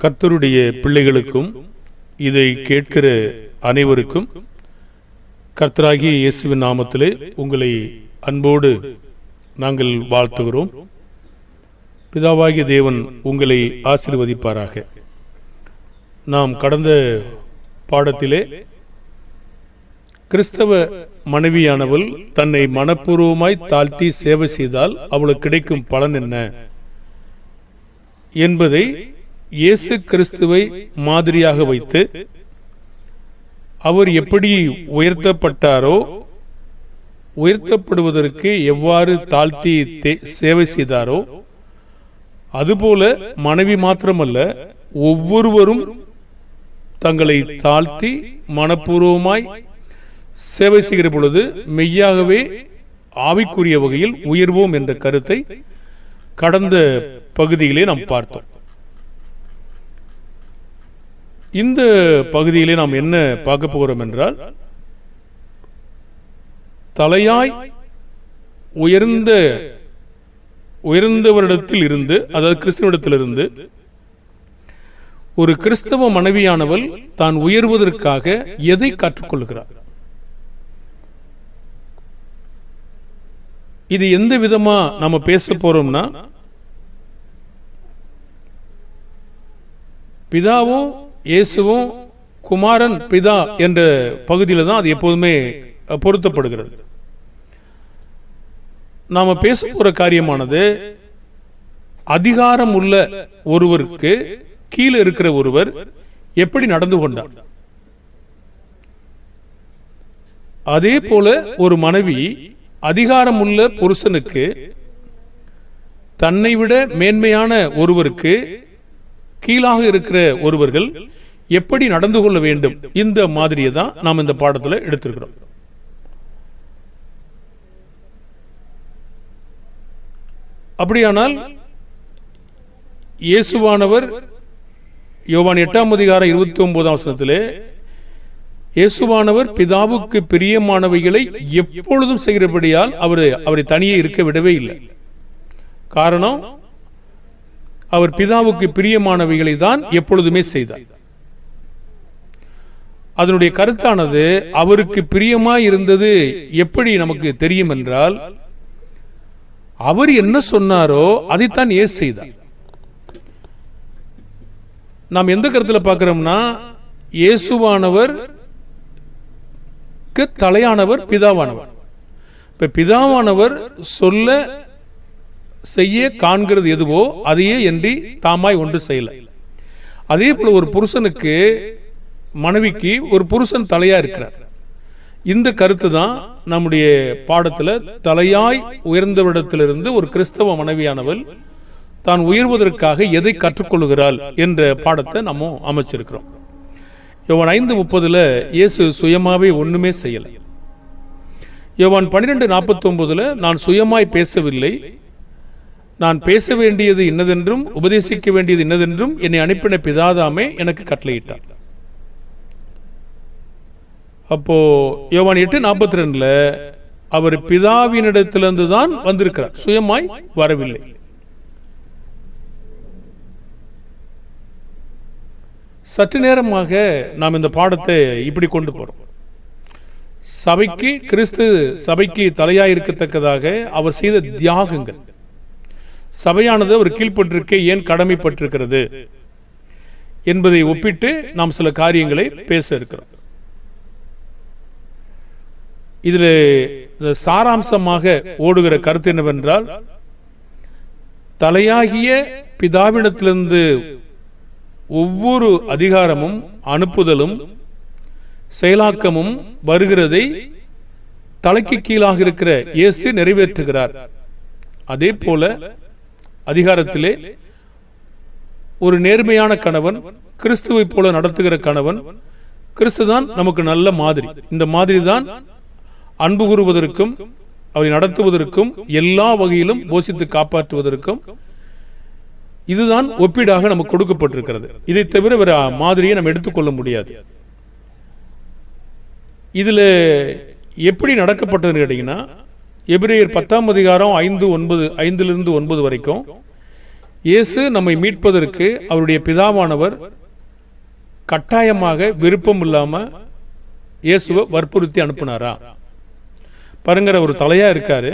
கர்த்தருடைய பிள்ளைகளுக்கும் இதை கேட்கிற அனைவருக்கும் கர்த்தராகிய இயேசுவின் நாமத்திலே உங்களை அன்போடு நாங்கள் வாழ்த்துகிறோம். பிதாவாகிய தேவன் உங்களை ஆசீர்வதிப்பாராக. நாம் கடந்த பாடத்திலே கிறிஸ்தவ மனைவியானவள் தன்னை மனப்பூர்வமாய் தாழ்த்தி சேவை செய்தால் அவளுக்கு கிடைக்கும் பலன் என்ன என்பதை இயேசு கிறிஸ்துவை மாதிரியாக வைத்து அவர் எப்படி உயர்த்தப்பட்டாரோ, உயர்த்தப்படுவதற்கு எவ்வாறு தாழ்த்தி சேவை செய்தாரோ, அதுபோல மனைவி மாத்திரமல்ல, ஒவ்வொருவரும் தங்களை தாழ்த்தி மனப்பூர்வமாய் சேவை செய்கிற பொழுது மெய்யாகவே ஆவிக்குரிய வகையில் உயர்வோம் என்ற கருத்தை கடந்த பகுதியிலே நாம் பார்த்தோம். இந்த பகுதியிலே நாம் என்ன பார்க்க போகிறோம் என்றால், தலையாய் உயர்ந்தவரிடத்தில் இருந்து, அதாவது கிறிஸ்துவனிடத்திலிருந்து ஒரு கிறிஸ்தவ மனைவியானவள் தான் உயர்வதற்காக எதை கற்றுக்கொள்கிறார், இது எந்த விதமா நாம பேச போறோம்னா, பிதாவும் இயேசுவும் குமாரன் பிதா என்ற பகுதியில் தான் அது எப்போதுமே பொருத்தப்படுகிறது. நாம பேச போற காரியமானது அதிகாரம் உள்ள ஒருவருக்கு கீழே இருக்கிற ஒருவர் எப்படி நடந்து கொண்டார், அதே போல ஒரு மனைவி அதிகாரம் உள்ள புருஷனுக்கு தன்னை விட மேன்மையான ஒருவருக்கு கீழாக இருக்கிற ஒருவர்கள் எப்படி நடந்து கொள்ள வேண்டும், இந்த மாதிரியை தான் நாம் இந்த பாடத்தில் எடுத்திருக்கிறோம். அப்படியானால் இயேசுவானவர் யோவான் 8:29 இயேசுவானவர் பிதாவுக்கு பிரியமானவைகளை எப்பொழுதும் செய்கிறபடியால் அவரை தனியே இருக்க விடவே இல்லை. காரணம், அவர் பிதாவுக்கு பிரியமானவைகளை தான் எப்பொழுதுமே செய்தார். அதனுடைய கருத்தானது அவருக்கு பிரியமாய் இருந்தது எப்படி நமக்கு தெரியும் என்றால், அவர் என்ன சொன்னாரோ அதைத்தான் இயேசு செய்தார். நாம் எந்த கருத்தில் பார்க்கிறோம்னா, இயேசுவானவர் தலையானவர் பிதாவானவர். இப்ப பிதாவானவர் சொல்ல செய்ய காண்கிறது எதுவோ அதையே என்று தாமாய் ஒன்று செய்யல. அதே போல ஒரு புருஷனுக்கு, மனைவிக்கு ஒரு புருஷன் தலையா இருக்கிறார். இந்த கருத்து தான் நம்முடைய பாடத்தில் தலையாய் உயர்ந்தவிடத்திலிருந்து ஒரு கிறிஸ்தவ மனைவியானவள் தான் உயர்வதற்காக எதை கற்றுக்கொள்கிறாள் என்ற பாடத்தை நம்ம அமைச்சிருக்கிறோம். யோவான் 5:30 இயேசு சுயமாவே ஒண்ணுமே செய்யல. யோவான் 12:49 நான் சுயமாய் பேசவில்லை, நான் பேச வேண்டியது இன்னதென்றும் உபதேசிக்க வேண்டியது இன்னதென்றும் என்னை அனுப்பின பிதாதாமே எனக்கு கட்டளையிட்டார். அப்போ யோவான் 8:42 அவர் பிதாவினிடத்திலிருந்து தான் வந்திருக்கிறார், சுயமாய் வரவில்லை. சற்று நேரமாக நாம் இந்த பாடத்தை இப்படி கொண்டு போறோம். சபைக்கு, கிறிஸ்து சபைக்கு தலையாயிருக்கத்தக்கதாக அவர் செய்த தியாகங்கள், சபையானது ஒரு கீழ்ப்பட்டிருக்க ஏன் கடமைப்பட்டிருக்கிறது என்பதை ஒப்பிட்டு நாம் சில காரியங்களை பேச இருக்கிறோம். இதில் சாராம்சமாக ஓடுகிற கருத்து என்னவென்றால், தலையாகிய பிதாவிடத்திலிருந்து ஒவ்வொரு அதிகாரமும் அனுப்புதலும் செயலாக்கமும் வருகிறதை தலைக்கு கீழாக இருக்கிற இயேசு நிறைவேற்றுகிறார். அதே போல அதிகாரத்திலே ஒரு நேர்மையான கணவன், கிறிஸ்துவை போல நடத்துகிற கணவன், கிறிஸ்துதான் நமக்கு நல்ல மாதிரி. இந்த மாதிரி தான் அன்பு கூறுவதற்கும் அவரை நடத்துவதற்கும் எல்லா வகையிலும் போஷித்து காப்பாற்றுவதற்கும் இதுதான் ஒப்பீடாக நமக்கு கொடுக்கப்பட்டிருக்கிறது. இதை தவிர வேற மாதிரியை நம்ம எடுத்துக்கொள்ள முடியாது. இதுல எப்படி நடக்கப்பட்டதுன்னு கேட்டீங்கன்னா, எபிரேயர் 10 அதிகாரம் 5-9 வரைக்கும் இயேசு நம்மை மீட்பதற்கு அவருடைய பிதாவானவர் கட்டாயமாக விருப்பம் இல்லாமல் இயேசுவை வற்புறுத்தி அனுப்புனாரா? பாருங்கிற ஒரு தலையா இருக்காரு,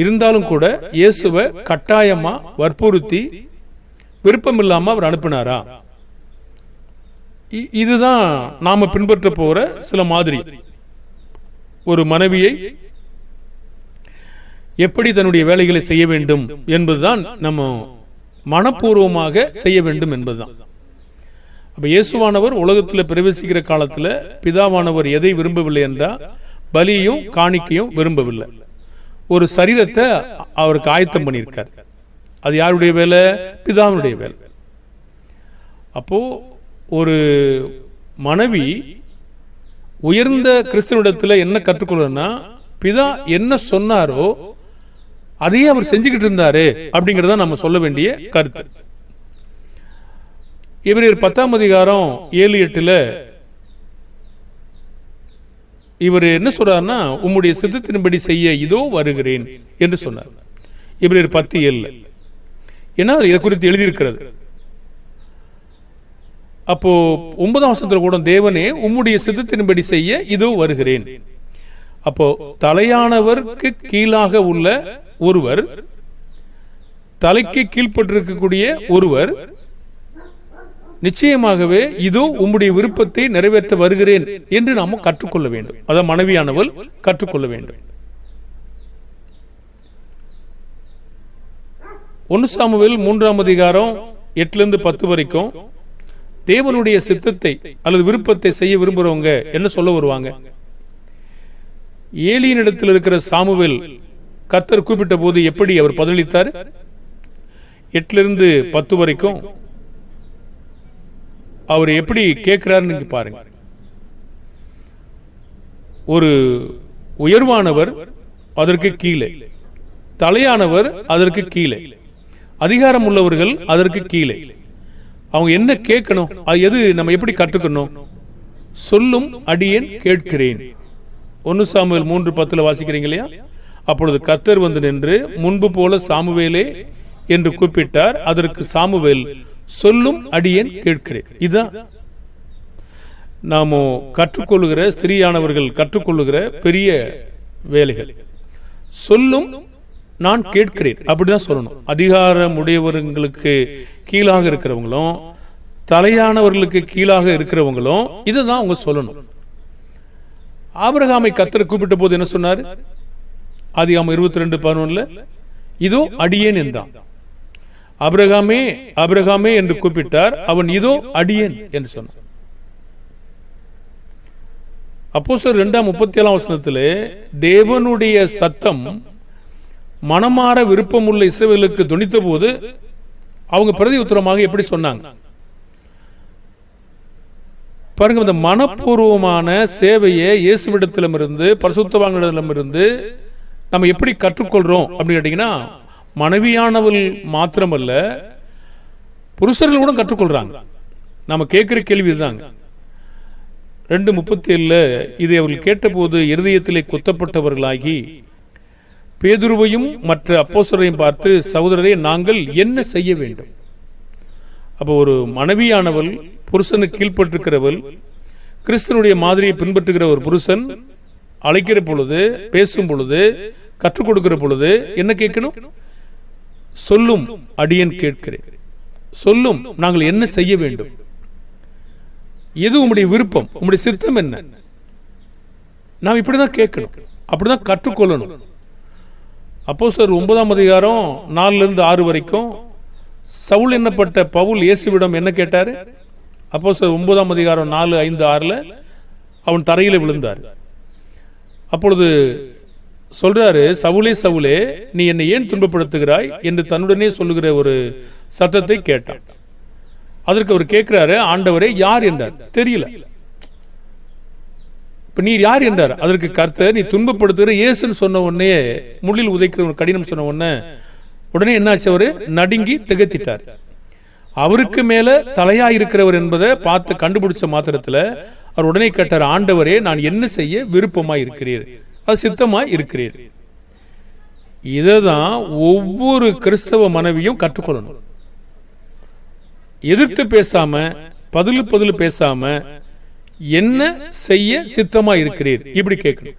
இருந்தாலும் கூட இயேசுவை கட்டாயமா வற்புறுத்தி விருப்பம் இல்லாமல் அவர் அனுப்பினாரா? இதுதான் நாம பின்பற்ற போற சில மாதிரி. ஒரு மனைவியை எப்படி தன்னுடைய வேலைகளை செய்ய வேண்டும் என்பதுதான் நம்ம மனப்பூர்வமாக செய்ய வேண்டும் என்பதுதான். அப்ப இயேசுவானவர் உலகத்தில் பிரவேசிக்கிற காலத்தில் பிதாவானவர் எதை விரும்பவில்லை என்றால் பலியும் காணிக்கையும் விரும்பவில்லை. ஒரு சரீரத்தை அவருக்கு ஆயத்தம் பண்ணியிருக்கார். அது யாருடைய வேலை? பிதாவுடைய வேலை. அப்போ ஒரு மனைவி உயர்ந்த கிறிஸ்தவனிடத்தில் என்ன கற்றுக்கொள்ளணும்னா, பிதா என்ன சொன்னாரோ அதையே அவர் செஞ்சுக்கிட்டு இருந்தாரு அப்படிங்கிறத நம்ம சொல்ல வேண்டிய கருத்து. எபிரேயர் 10:7-8 இவர் என்ன சொல்றாருன்னா, உம்முடைய சித்தத்தின்படி செய்ய இதோ வருகிறேன் என்று சொன்னார். எபிரேயர் 10:7. ஏன்னா இதை குறித்து எழுதியிருக்கிறது. அப்போ 9ஆம் வசனத்தில் கூட தேவனே உம்முடைய சித்தத்தின்படி செய்ய இதோ வருகிறேன். அப்போ தலையானவருக்கு கீழாக உள்ள ஒருவர், தலைக்கு கீழ்பட்டிருக்கக்கூடிய ஒருவர் நிச்சயமாகவே இதோ உம்முடைய விருப்பத்தை நிறைவேற்ற வருகிறேன் என்று நாம கற்றுக்கொள்ள வேண்டும். அதான் மனைவியானவள் கற்றுக்கொள்ள வேண்டும். 1 சாமுவேல் 3:8-10 வரைக்கும் தேவனுடைய சித்தத்தை அல்லது விருப்பத்தை செய்ய விரும்புறவங்க என்ன சொல்ல வருவாங்க? ஏலியின் இடத்தில் இருக்கிற சாமுவேல் கர்த்தர் கூப்பிட்ட போது எப்படி அவர் பதிலளித்தார்? 8-10 வரைக்கும் அவர் எப்படி கேட்கிறாருன்னு பாருங்க. ஒரு உயர்வானவர் அதற்கு கீழே, தலையானவர் அதற்கு கீழே, அதிகாரம் உள்ளவர்கள் அதற்கு கீழே. அவங்க என்ன கேட்கணும்? அது எது நம்ம எப்படி கற்றுக்கணும்? சொல்லும் அடியேன் கேட்கிறேன். 1 சாமுவேல் 3:10 வாசிக்கிறீங்க இல்லையா? அப்பொழுது கர்த்தர் வந்து நின்று முன்பு போல சாமுவேலே என்று கூப்பிட்டார். அதற்கு சாமுவேல் சொல்லும் அடியேன் கேட்கிறேன். இதுதான் நாம கற்றுக்கொள்ளுகிற, ஸ்திரீயானவர்கள் கற்றுக்கொள்ளுகிற பெரிய வேலைகள். சொல்லும் நான் கேட்கிறேன் அப்படிதான் சொல்லணும். அதிகாரம் உடையவர்களுக்கு கீழாக இருக்கிறவங்களும் தலையானவர்களுக்கு கீழாக இருக்கிறவங்களும் இதுதான் அவங்க சொல்லணும். ஆபிரகாமை கர்த்தர் கூப்பிட்ட போது என்ன சொன்னார்? ஆதியாகமம் 22:11 இதோ அடியேன் என்றான். ஆபிரகாமே ஆபிரகாமே என்று கூப்பிட்டார். அவன் இதோ அடியேன் என்று சொன்னான். அப்போஸ்தலர் 2:37 தேவனுடைய சத்தம் மனமாற விருப்பமுள்ள இஸ்ரவேலுக்கு துணித்த போது அவங்க பிரதி உத்தரமாக எப்படி சொன்னாங்க பாருங்க. இந்த மனப்பூர்வமான சேவையை இயேசுவிடத்திலிருந்து பரிசுத்தவான்களிடமிருந்து நம்ம எப்படி கற்றுக்கொள்றோம் அப்படின்னு கேட்டீங்கன்னா, மனைவியானவள் மாத்திரமல்ல புருஷர்கள் கூட கற்றுக்கொள்றாங்க. நம்ம கேட்கிற கேள்வி இதுதாங்க. 2:37 இதை அவர்கள் கேட்டபோது இருதயத்திலே குத்தப்பட்டவர்களாகி பேதுருவையும் மற்ற அப்போஸ்தலரையும் பார்த்து, சகோதரரே நாங்கள் என்ன செய்ய வேண்டும்? அப்போ ஒரு மனைவியானவள் புருஷனுக்கு கீழ்பட்டிருக்கிறவள், கிறிஸ்தனுடைய மாதிரியை பின்பற்றுகிற ஒரு புருஷன் அழைக்கிற பொழுது, பேசும் பொழுது, கற்றுக் கொடுக்கிற பொழுது என்ன கேட்கணும்? சொல்லும் அடியேன் கேட்கிறேன். சொல்லும் நாங்கள் என்ன செய்ய வேண்டும்? எது உம்முடைய விருப்பம்? உம்முடைய சித்தம் என்ன? நாம் இப்படிதான் கேட்கணும், அப்படிதான் கற்றுக்கொள்ளணும். அப்போஸ்தலர் 9:4-6 வரைக்கும் சவுல் என்னப்பட்ட பவுல் இயேசுவிடம் என்ன கேட்டாரு? அப்போஸ்தலர் 9:4-5-6 அவன் தரையில விழுந்தார். அப்பொழுது சொல்றாரு, சவுலே சவுலே நீ என்னை ஏன் துன்பப்படுத்துகிறாய் என்று தன்னுடனே சொல்லுகிற ஒரு சத்தத்தை கேட்டான். அதற்கு அவர் கேட்கிறாரு, ஆண்டவரே யார் என்றார். தெரியல. இப்ப நீர் யார் என்றார். அதற்கு கர்த்தர் நீ துன்பப்படுத்துகிற இயேசுன்னு சொன்ன உடனே, முள்ளில் உதைக்கிற கடினம் சொன்ன உடனே என்னாச்சு? அவரு நடுங்கி திகைத்திட்டார். அவருக்கு மேல தலையா இருக்கிறவர் என்பதை பார்த்து கண்டுபிடிச்ச மாத்திரத்துல அவர் உடனே கேட்டார், ஆண்டவரே நான் என்ன செய்ய விருப்பமாய் இருக்கிறீர்? அது சித்தமாய் இருக்கிறீர். இததான் ஒவ்வொரு கிறிஸ்தவ மனைவியும் கற்றுக்கொள்ளணும். எதிர்த்து பேசாம, பதில் பேசாம, என்ன செய்ய சித்தமா இருக்கிறீர் இப்படி கேட்கணும்.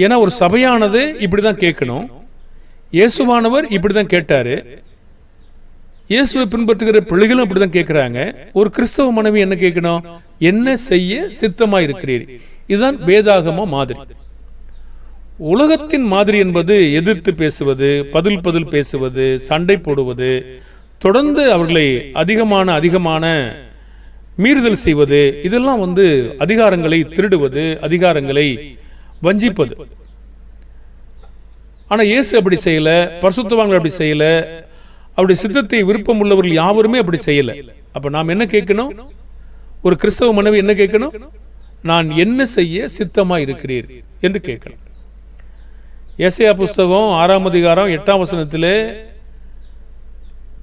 ஏன்னா ஒரு சபையானது இப்படிதான் கேட்கணும். இயேசுவானவர் இப்படிதான் கேட்டாரு. இயேசுவை பின்பற்றுகிற பிள்ளைகளும் அப்படிதான் கேட்கிறாங்க. ஒரு கிறிஸ்தவ மனைவி என்ன கேட்கணும்? என்ன செய்ய சித்தமா இருக்கிறீர். இதுதான் வேதாகம மாதிரி. உலகத்தின் மாதிரி என்பது எதிர்த்து பேசுவது, பதில் பேசுவது, சண்டை போடுவது, தொடர்ந்து அவர்களை அதிகமான மீறுதல் செய்வது, இதெல்லாம் அதிகாரங்களை திருடுவது, அதிகாரங்களை வஞ்சிப்பது. ஆனா இயேசு அப்படி செய்யல, பரிசுத்தவான்கள் அப்படி செய்யல, அவருடைய சித்தத்தை விருப்பம் உள்ளவர்கள் யாவருமே அப்படி செய்யல. அப்ப நாம் என்ன கேட்கணும்? ஒரு கிறிஸ்தவ மனைவி என்ன கேட்கணும்? நான் என்ன செய்ய சித்தமா இருக்கிறீர் என்று கேட்கணும். ஏசாயா புஸ்தகம் 6ஆம் அதிகாரம் 8ஆம் வசனத்திலே,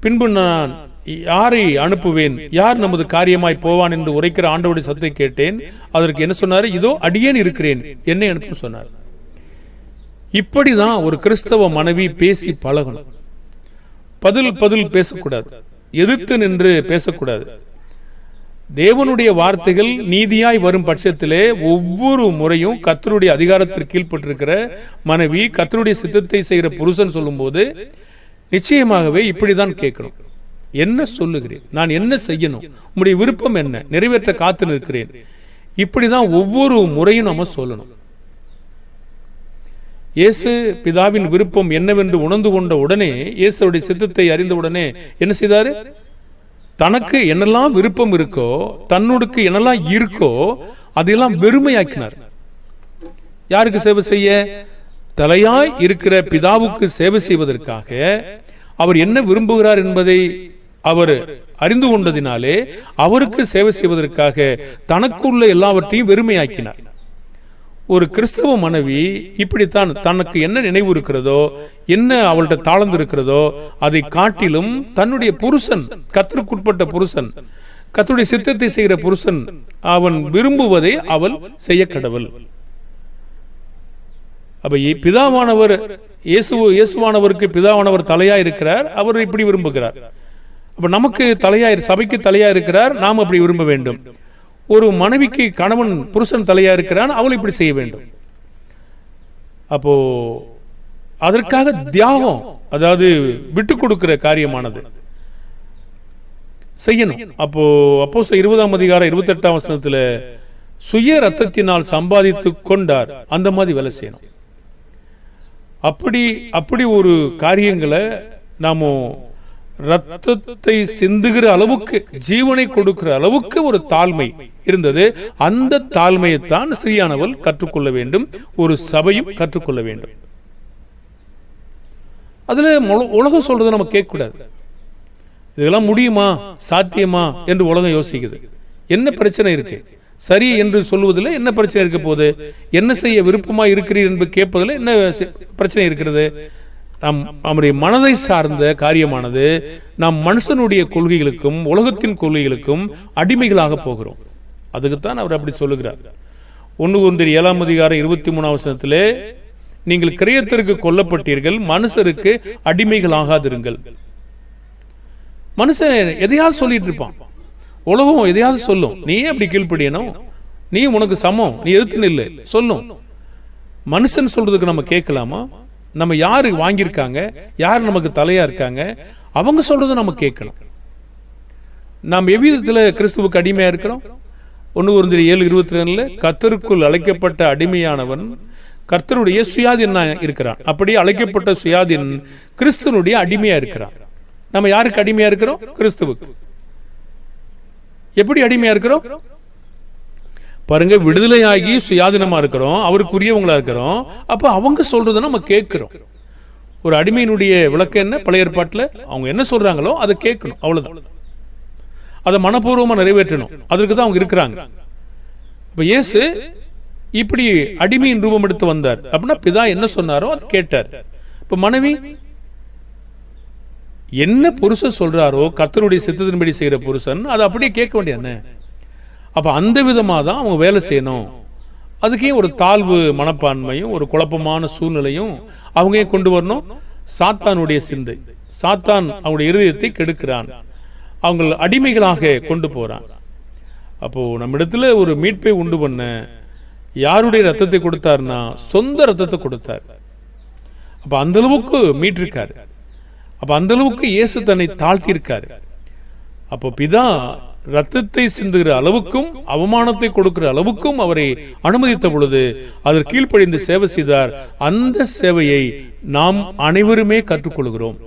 பின்பு நான் யாரை அனுப்புவேன், யார் நமது காரியமாய் போவான் என்று உரைக்கிற ஆண்டவருடைய சத்தத்தை கேட்டேன். அதற்கு என்ன சொன்னார்? இதோ அடியேன் இருக்கிறேன், என்னை அனுப்பும் சொன்னார். இப்படிதான் ஒரு கிறிஸ்தவ மனைவி பேசி பழகணும். பதில் பேசக்கூடாது, எதிர்த்து நின்று பேசக்கூடாது. தேவனுடைய வார்த்தைகள் நீதியாய் வரும் பட்சத்திலே ஒவ்வொரு முறையும் கர்த்தருடைய அதிகாரத்திற்கு கீழ்ப்பட்டிருக்கிற மனைவி, கர்த்தருடைய சித்தத்தை செய்கிற புருஷன் சொல்லும் போது நிச்சயமாகவே இப்படிதான் கேட்கணும். என்ன சொல்லுகிறேன், நான் என்ன செய்யணும், உம்முடைய விருப்பம் என்ன, நிறைவேற்ற காத்து நிற்கிறேன். இப்படிதான் ஒவ்வொரு முறையும் நம்ம சொல்லணும். இயேசு பிதாவின் விருப்பம் என்னவென்று உணர்ந்து கொண்ட உடனே, இயேசுடைய சித்தத்தை அறிந்த உடனே என்ன செய்தாரு? தனக்கு என்னெல்லாம் விருப்பம் இருக்கோ, தன்னுக்கு என்னெல்லாம் இருக்கோ அதையெல்லாம் வெறுமையாக்கினார். யாருக்கு சேவை செய்ய? தலையாய் இருக்கிற பிதாவுக்கு சேவை செய்வதற்காக. அவர் என்ன விரும்புகிறார் என்பதை அவர் அறிந்து கொண்டதினாலே அவருக்கு சேவை செய்வதற்காக தனக்குள்ள எல்லாவற்றையும் வெறுமையாக்கினார். ஒரு கிறிஸ்தவ மனைவி இப்படித்தான் தனக்கு என்ன நினைவு இருக்கிறதோ, என்ன அவள்கிட்ட தாளந்து இருக்கிறதோ அதை காட்டிலும் தன்னுடைய புருஷன், கர்த்தருக்குட்பட்ட புருஷன், கர்த்தருடைய சித்தத்தை செய்கிற புருஷன், அவன் விரும்புவதை அவள் செய்ய கடவுள். அப்ப பிதாவானவர், இயேசுவானவருக்கு பிதாவானவர் தலையா இருக்கிறார், அவர் இப்படி விரும்புகிறார். அப்ப நமக்கு தலையாய், சபைக்கு தலையா இருக்கிறார், நாம் அப்படி விரும்ப வேண்டும். ஒரு மனைவிக்கு கணவன், புருஷன் தலையா இருக்கிறான், அவள் இப்படி செய்ய வேண்டும். அப்போ அதற்காக தியாகம், அதாவது விட்டு கொடுக்கிற காரியமானது செய்யணும். அப்போ அப்போஸ்தலர் 20ஆம் அதிகாரம் 28ஆம் வசனத்துல சுய ரத்தத்தினால் சம்பாதித்து கொண்டார், அந்த மாதிரி வேலை செய்யணும். அப்படி ஒரு காரியங்களை நாம ரத்தத்தை சிந்துகிற அளவுக்கு, ஜீவனை கொடுக்கிற அளவுக்கு ஒரு தாழ்மை இருந்தது. அந்த தாழ்மையைத்தான் ஸ்திரீயானவள் கற்றுக்கொள்ள வேண்டும், ஒரு சபையும் கற்றுக்கொள்ள வேண்டும். அதுல உலகம் சொல்றதை நம்ம கேட்க கூடாது. இதெல்லாம் முடியுமா, சாத்தியமா என்று உலகம் யோசிக்குது. என்ன பிரச்சனை இருக்கு? சரி என்று சொல்லுவதில் என்ன பிரச்சனை இருக்க போது? என்ன செய்ய விருப்பமா இருக்கிறீர் என்று கேட்பதில் என்ன பிரச்சனை இருக்கிறது? நம்முடைய மனதை சார்ந்த காரியமானது நாம் மனுஷனுடைய கொள்கைகளுக்கும் உலகத்தின் கொள்கைகளுக்கும் அடிமைகளாக போகிறோம். அதுக்குத்தான் அவர் அப்படி சொல்லுகிறார். 1 கொரிந்தியர் 7ஆம் அதிகாரம் 23ஆம் வசனத்திலே, நீங்கள் கிரயத்திற்கு கொல்லப்பட்டீர்கள், மனுஷருக்கு அடிமைகளாகாதிருங்கள். மனுஷன் எதையாவது சொல்லிட்டு இருப்பான், உலகம் எதையாவது சொல்லும், நீ அப்படி கீழ்ப்படியணும், நீ உனக்கு சமம், நீ எதிர்த்து நில்லு சொல்லும். மனுஷன் சொல்றதுக்கு நம்ம கேட்கலாமா? நம்ம யாரு வாங்கியிருக்காங்க, யார் நமக்கு தலையா இருக்காங்க, அவங்க சொல்றதை நம்ம கேட்கணும். நாம் எவ்விதத்தில் கிறிஸ்துவுக்கு அடிமையா இருக்கிறோம்? 1 கொரிந்தியர் 7:22 கர்த்தருக்குள் அழைக்கப்பட்ட அடிமையானவன் கர்த்தருடைய சுயாதீனா இருக்கிறான். அப்படியே அழைக்கப்பட்ட சுயாதீன் கிறிஸ்துவனுடைய அடிமையா இருக்கிறான். நம்ம யாருக்கு அடிமையா இருக்கிறோம்? கிறிஸ்துவுக்கு. எப்படி அடிமையா இருக்கிறோம் பாருங்க. விடுதலையாகி சுயாதீனமா இருக்கிறோம், அவருக்குரியவங்களா இருக்கிறோம். அப்ப அவங்க சொல்றதை நம்ம கேட்கிறோம். ஒரு அடிமையினுடைய விளக்கம் என்ன? பழைய ஏற்பாட்டில் அவங்க என்ன சொல்றாங்களோ அதை கேட்கணும், அவ்வளவுதான். அதை மனப்பூர்வமா நிறைவேற்றணும். அதற்கு தான் அவங்க இருக்கிறாங்க. இப்ப இயேசு இப்படி அடிமையின் ரூபம் எடுத்து வந்தார் அப்படின்னா பிதா என்ன சொன்னாரோ அதை கேட்டார். இப்ப மனைவி என்ன புருஷன் சொல்றாரோ, கர்த்தருடைய சித்தத்தின்படி செய்யற புருஷன் அதை அப்படியே கேட்க வேண்டிய. அப்ப அந்த விதமாக தான் அவங்க வேலை செய்யணும். அதுக்கே ஒரு தாழ்வு மனப்பான்மையும் ஒரு குழப்பமான சூழ்நிலையும் அவங்க கொண்டு வரணும். சாத்தானுடைய சிந்தை. சாத்தான் அவங்களுடைய இருதயத்தை கெடுக்கிறான், அவங்க அடிமைகளாக கொண்டு போறான். அப்போ நம்மிடத்துல ஒரு மீட்பை உண்டு பண்ண யாருடைய ரத்தத்தை கொடுத்தார்னா சொந்த ரத்தத்தை கொடுத்தார். அப்ப அந்த அளவுக்கு மீட்டிருக்காரு. அப்ப அந்த அளவுக்கு இயேசு தன்னை தாழ்த்தியிருக்காரு. அப்போ பிதா ரத்தத்தை சிந்துகிற அளவுக்கும் அவமானத்தை கொடுக்கிற அளவுக்கும் அவரை அனுமதித்த பொழுது அதற்கு கீழ்ப்படிந்து சேவை செய்தார். அந்த சேவையை நாம் அனைவருமே கற்றுக்கொள்கிறோம்.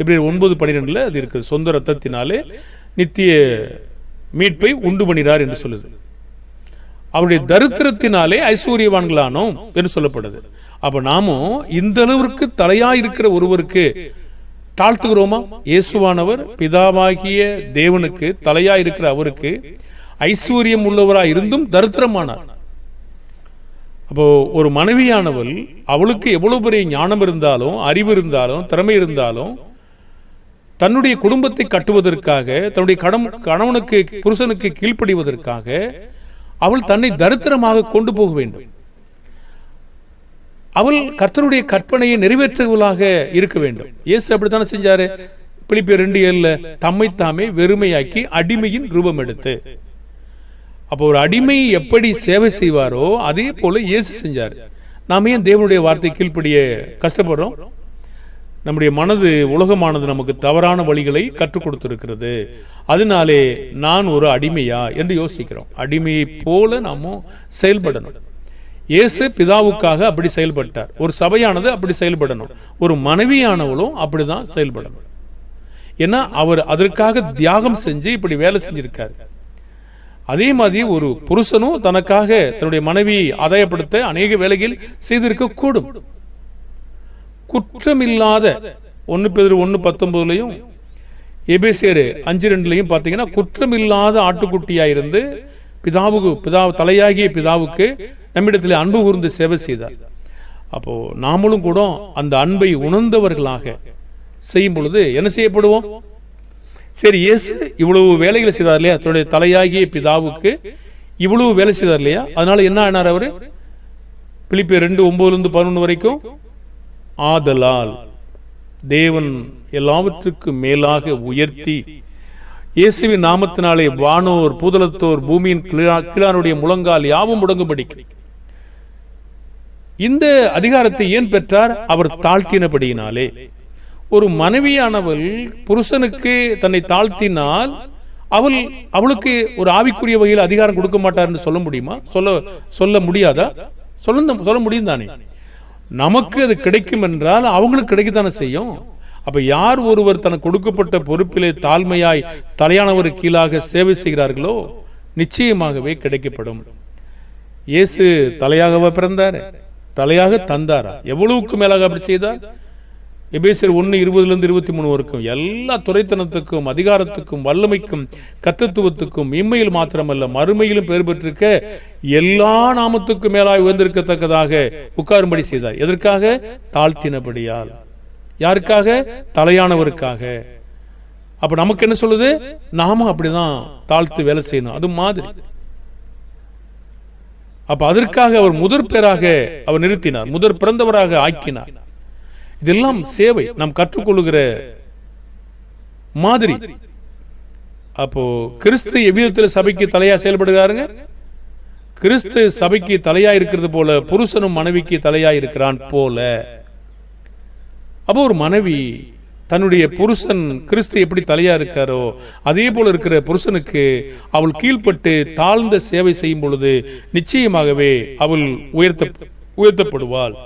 இப்படி 9:12 அது இருக்கு. சொந்த ரத்தத்தினாலே நித்திய மீட்பை உண்டு பண்ணினார் என்று சொல்லுது. அவருடைய தரித்திரத்தினாலே ஐஸ்வர்யவான்களானோம் என்று சொல்லப்படுது. அப்ப நாமும் இந்த அளவிற்கு தலையாயிருக்கிற ஒருவருக்கு தாழ்த்துகிறோமா? இயேசுவானவர் பிதாவாகிய தேவனுக்கு தலையாயிருக்கிற அவருக்கு ஐஸ்வர்யம் உள்ளவராய் இருந்தும் தரித்திரமானார். அப்போ ஒரு மனைவியானவள் அவளுக்கு எவ்வளவு பெரிய ஞானம் இருந்தாலும் அறிவு இருந்தாலும் திறமை இருந்தாலும் தன்னுடைய குடும்பத்தை கட்டுவதற்காக தன்னுடைய கணவனுக்கு புருஷனுக்கு கீழ்ப்படிவதற்காக அவள் தன்னை தரித்திரமாக கொண்டு போக வேண்டும். அவள் கர்த்தருடைய கற்பனையை நிறைவேற்றுவதாக இருக்க வேண்டும். இயேசு அப்படித்தானே செஞ்சாரு. பிலிப்பியர் 2:7 தம்மைத்தாமே வெறுமையாக்கி அடிமையின் ரூபம் எடுத்து. அப்போ ஒரு அடிமை எப்படி சேவை செய்வாரோ அதே போல இயேசு செஞ்சார். நாம ஏன் தேவனுடைய வார்த்தை கீழ்ப்படிய கஷ்டப்படுறோம்? நம்முடைய மனது உலகமானது நமக்கு தவறான வழிகளை கற்றுக் கொடுத்திருக்கிறது. அதனாலே நான் ஒரு அடிமையா என்று யோசிக்கிறோம். அடிமையை போல நாம செயல்படணும். இயேசு பிதாவுக்காக அப்படி செயல்பட்டார். ஒரு சபையானது அப்படி செயல்படணும். ஒரு மனைவியானவளும் அப்படிதான் செயல்படணும். ஏன்னா அவர் அதற்காக தியாகம் செஞ்சு இப்படி வேலை செஞ்சிருக்காரு. அதே மாதிரி ஒரு புருஷனும் தனக்காக தன்னுடைய மனைவியை ஆதாயப்படுத்த அநேக வேலைகள் செய்திருக்க கூடும். குற்றமில்லாத 1 பேதுரு 1:19 எபேசியர் 5:2 பார்த்தீங்கன்னா குற்றமில்லாத ஆட்டுக்குட்டியாயிருந்து பிதா தலையாகிய பிதாவுக்கு நம்மிடத்தில் அன்பு கூர்ந்து சேவை செய்தார். அப்போ நாமளும் கூட அந்த அன்பை உணர்ந்தவர்களாக செய்யும் பொழுது என்ன செய்யப்படுவோம்? சரி, இயேசு இவ்வளவு வேலைகளை செய்தார் இல்லையா? தன்னுடைய தலையாகிய பிதாவுக்கு இவ்வளவு வேலை செய்தார் இல்லையா? அதனால என்ன ஆனார் அவரு? பிலிப்பியர் 2:9-11 வரைக்கும் ஆதலால் தேவன் எல்லாவற்றுக்கும் மேலாக உயர்த்தி இயேசுவின் நாமத்தினாலே வானோர் பூதலத்தோர் பூமியின் கீழானுடைய முழங்கால் யாவும் முடங்கும்படிக்கு. இந்த அதிகாரத்தை ஏன் பெற்றார்? அவர் தாழ்த்தினபடியினாலே. ஒரு மனைவியானவள் புருஷனுக்கு தன்னை தாழ்த்தினால் அவளுக்கு ஒரு ஆவிக்குரிய வகையில் அதிகாரம் கொடுக்க மாட்டார் என்று சொல்ல முடியுமா? சொல்ல முடியாதா? சொல்ல முடியும் தானே. நமக்கு அது கிடைக்கும் என்றால் அவங்களுக்கு கிடைக்கத்தானே செய்யும். அப்ப யார் ஒருவர் தனக்கு கொடுக்கப்பட்ட பொறுப்பிலே தாழ்மையாய் தலையானவர் கீழாக சேவை செய்கிறார்களோ நிச்சயமாகவே கிடைக்கப்படும். இயேசு தலையாகவா பிறந்தார்? தலையாக தந்தாரா? எவ்வளவுக்கு மேலாக அப்படி செய்தார்? எபேசியர் 1:20-23 வரைக்கும் எல்லா துறைத்தனத்துக்கும் அதிகாரத்துக்கும் வல்லமைக்கும் கர்த்தத்துவத்துக்கும் இம்மையில் மாத்திரமல்ல மறுமையிலும் பெயர் பெற்றிருக்க எல்லா நாமத்துக்கும் மேலாய் உயர்ந்திருக்கத்தக்கதாக உட்காரும்படி செய்தார். எதற்காக? தாழ்த்தினபடியால். யாருக்காக? தலையானவருக்காக. அப்ப நமக்கு என்ன சொல்லுது? நாம அப்படிதான் தாழ்த்து வேலை செய்யணும். அது மாதிரி அப்ப அதற்காக அவர் முதற் பேராக அவர் நிறுத்தினார், முதற் பிறந்தவராக ஆக்கினார். இதெல்லாம் சேவை, நாம் கற்றுக்கொள்ளுகிற மாதிரி. அப்போ கிறிஸ்து எவ்விதத்தில் சபைக்கு தலையா செயல்படுகிறாருங்க? கிறிஸ்து சபைக்கு தலையா இருக்கிறது போல புருஷனும் மனைவிக்கு தலையா இருக்கிறான் போல. அப்போ ஒரு மனைவி தன்னுடைய புருஷன் கிறிஸ்து எப்படி தலையா இருக்காரோ அதே போல இருக்கிற புருஷனுக்கு அவள் கீழ்பட்டு தாழ்ந்த சேவை செய்யும் பொழுது நிச்சயமாகவே அவள் உயர்த்தப்படுவாள்.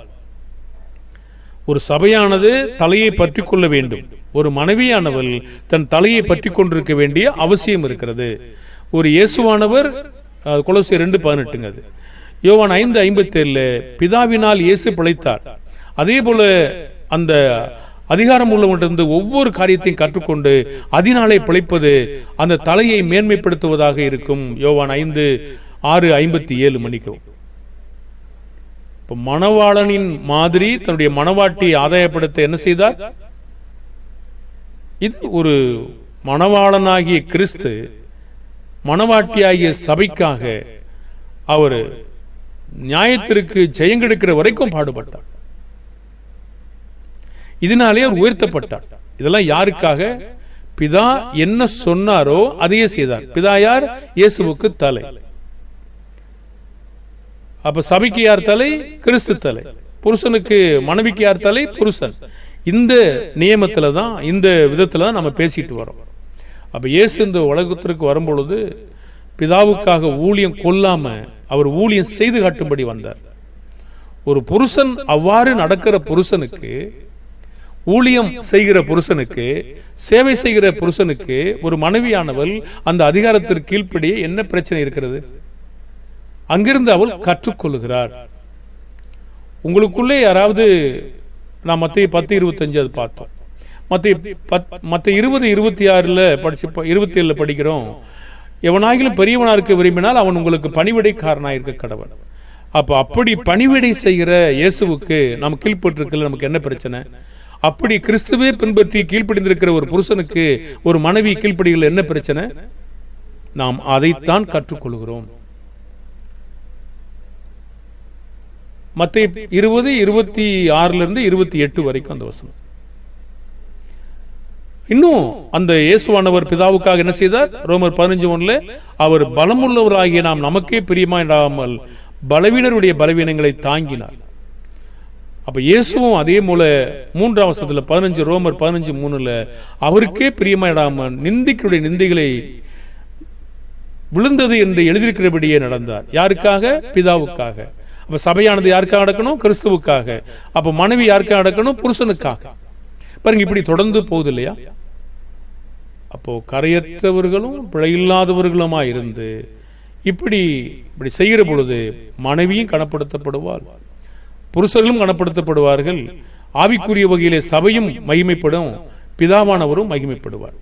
ஒரு சபையானது தலையை பற்றி கொள்ள வேண்டும். ஒரு மனைவியானவள் தன் தலையை பற்றி கொண்டிருக்க வேண்டிய அவசியம் இருக்கிறது. ஒரு இயேசுவானவர் கொலோசியர் 2:18 அது. யோவான் 5:57 பிதாவினால் இயேசு பிழைத்தார். அதே போல அந்த அதிகாரம் உள்ளவற்றிலிருந்து ஒவ்வொரு காரியத்தையும் கற்றுக்கொண்டு அதனாலே பிழைப்பது அந்த தலையை மேன்மைப்படுத்துவதாக இருக்கும். யோவான் 5:6-57 மணிக்கும். இப்போ மணவாளனின் மாதிரி தன்னுடைய மணவாட்டியை ஆதாயப்படுத்த என்ன செய்தார்? இது ஒரு மணவாளனாகிய கிறிஸ்து மணவாட்டியாகிய சபைக்காக அவர் நியாயத்திற்கு ஜெயங்கெடுக்கிற வரைக்கும் பாடுபட்டார். இதனாலே அவர் உயர்த்தப்பட்டார். இதெல்லாம் யாருக்காக? பிதா என்ன சொன்னாரோ அதையே செய்தார். பிதா யார்? இயேசுவுக்கு தலை. அப்ப சபைக்கு யார் தலை? கிறிஸ்து தலை. புருஷனுக்கு மனைவிக்கு யார் தலை? புருஷன். இந்த நியமத்துல தான், இந்த விதத்துல தான் நம்ம பேசிட்டு வரோம். அப்ப இயேசு இந்த உலகத்திற்கு வரும்பொழுது பிதாவுக்காக ஊழியம் கொள்ளாம அவர் ஊழியம் செய்து காட்டும்படி வந்தார். ஒரு புருஷன் அவ்வாறு நடக்கிற புருஷனுக்கு, ஊழியம் செய்கிற புருஷனுக்கு, சேவை செய்கிற புருஷனுக்கு ஒரு மனைவியானவள் அந்த அதிகாரத்திற்கு கீழ்ப்படிய என்ன பிரச்சனை இருக்கிறது? அங்கிருந்து அவள் கற்றுக்கொள்கிறார். உங்களுக்குள்ளே யாராவது, நான் மத்திய 10:25 அது பார்த்தோம், மத்திய 20:26 படிச்சு 27 படிக்கிறோம். எவனாகிலும் பெரியவனா இருக்க விரும்பினால் அவன் உங்களுக்கு பணிவிடைக்காரனாக இருக்க கடவன். அப்ப அப்படி பணிவிடை செய்கிற இயேசுவுக்கு நாம் கீழ்பட்டிருக்கல, நமக்கு என்ன பிரச்சனை? அப்படி கிறிஸ்துவே பின்பற்றி கீழ்ப்படிந்திருக்கிற ஒரு புருஷனுக்கு ஒரு மனைவி கீழ்ப்படிகள் என்ன பிரச்சனை? நாம் அதைத்தான் கற்றுக்கொள்கிறோம். மத்திய 20:26 28 வரைக்கும் அந்த வசனம். இன்னும் அந்த இயேசுவானவர் பிதாவுக்காக என்ன செய்தார்? ரோமர் 15:1 அவர் பலமுள்ளவராகிய நாம் நமக்கே பிரியமாயிடாமல் பலவீனருடைய பலவீனங்களை தாங்கினார். அப்ப இயேசுவும் அதே போல 3ஆம் வசனத்துல 15 ரோமர் 15:3 அவருக்கே பிரியமாயிடாமல் நிந்திகளுடைய நிந்தைகளை விழுந்தது என்று எழுதியிருக்கிறபடியே நடந்தார். யாருக்காக? பிதாவுக்காக. அப்ப சபையானது யாருக்காக நடக்கணும்? கிறிஸ்துவுக்காக. அப்ப மனைவி யாருக்காக நடக்கணும்? புருஷனுக்காக. பாருங்க, இப்படி தொடர்ந்து போகுது இல்லையா? அப்போ கரையற்றவர்களும் பிழையில்லாதவர்களுமா இருந்து இப்படி செய்கிற பொழுது மனைவியும் கனப்படுத்தப்படுவாள், புருஷர்களும் கனப்படுத்தப்படுவார்கள். ஆவிக்குரிய வகையிலே சபையும் மகிமைப்படும், பிதாவானவரும் மகிமைப்படுவார்.